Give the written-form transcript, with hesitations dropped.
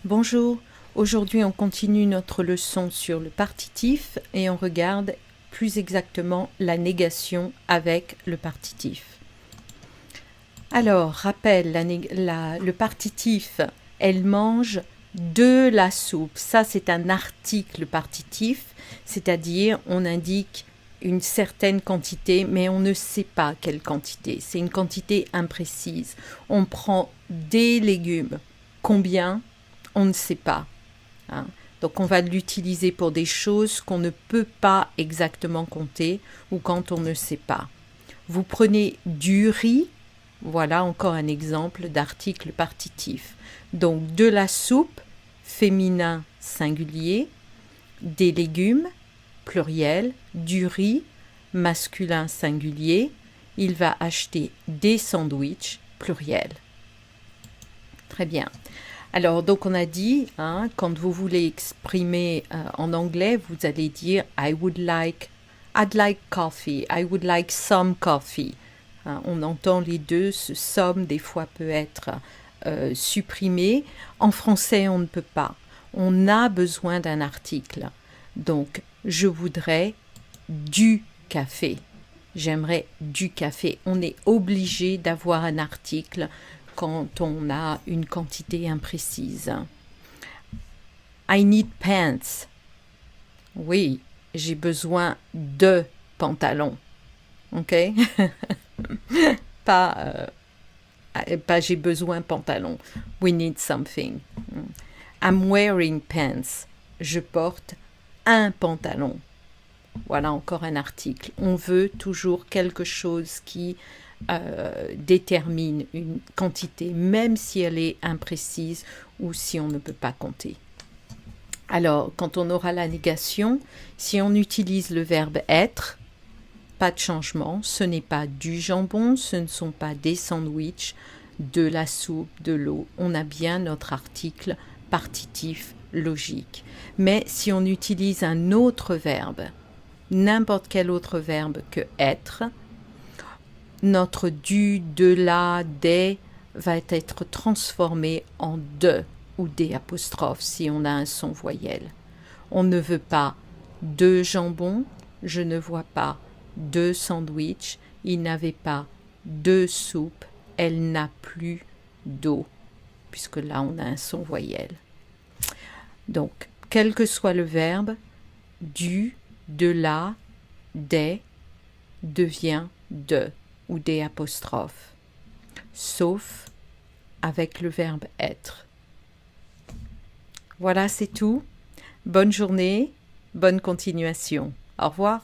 Bonjour, aujourd'hui on continue notre leçon sur le partitif et on regarde plus exactement la négation avec le partitif. Alors, rappel, le partitif, elle mange de la soupe. Ça, c'est un article partitif, c'est-à-dire on indique une certaine quantité, mais on ne sait pas quelle quantité. C'est une quantité imprécise. On prend des légumes. Combien ? On ne sait pas. Hein. Donc on va l'utiliser pour des choses qu'on ne peut pas exactement compter ou quand on ne sait pas. Vous prenez du riz, voilà encore un exemple d'article partitif. Donc de la soupe, féminin singulier, des légumes, pluriel, du riz, masculin singulier, il va acheter des sandwichs, pluriel. Très bien. Alors, donc on a dit, quand vous voulez exprimer en anglais, vous allez dire I'd like coffee, I would like some coffee. On entend les deux, ce some des fois peut être supprimé. En français, on ne peut pas. On a besoin d'un article. Donc, je voudrais du café. J'aimerais du café. On est obligé d'avoir un article quand on a une quantité imprécise. I need pants. Oui, j'ai besoin de pantalons. Ok? Pas j'ai besoin pantalon. We need something. I'm wearing pants. Je porte un pantalon. Voilà encore un article. On veut toujours quelque chose qui détermine une quantité, même si elle est imprécise ou si on ne peut pas compter. Alors, quand on aura la négation, si on utilise le verbe être, pas de changement, ce n'est pas du jambon, ce ne sont pas des sandwichs, de la soupe, de l'eau. On a bien notre article partitif logique. Mais si on utilise un autre verbe, n'importe quel autre verbe que être, notre du, de, la, des va être transformé en de ou des apostrophes si on a un son voyelle. On ne veut pas de jambon, je ne vois pas de sandwich, il n'avait pas de soupe, elle n'a plus d'eau, puisque là on a un son voyelle. Donc, quel que soit le verbe, du, de la, des devient de ou des apostrophes, sauf avec le verbe être. Voilà, c'est tout. Bonne journée, bonne continuation. Au revoir.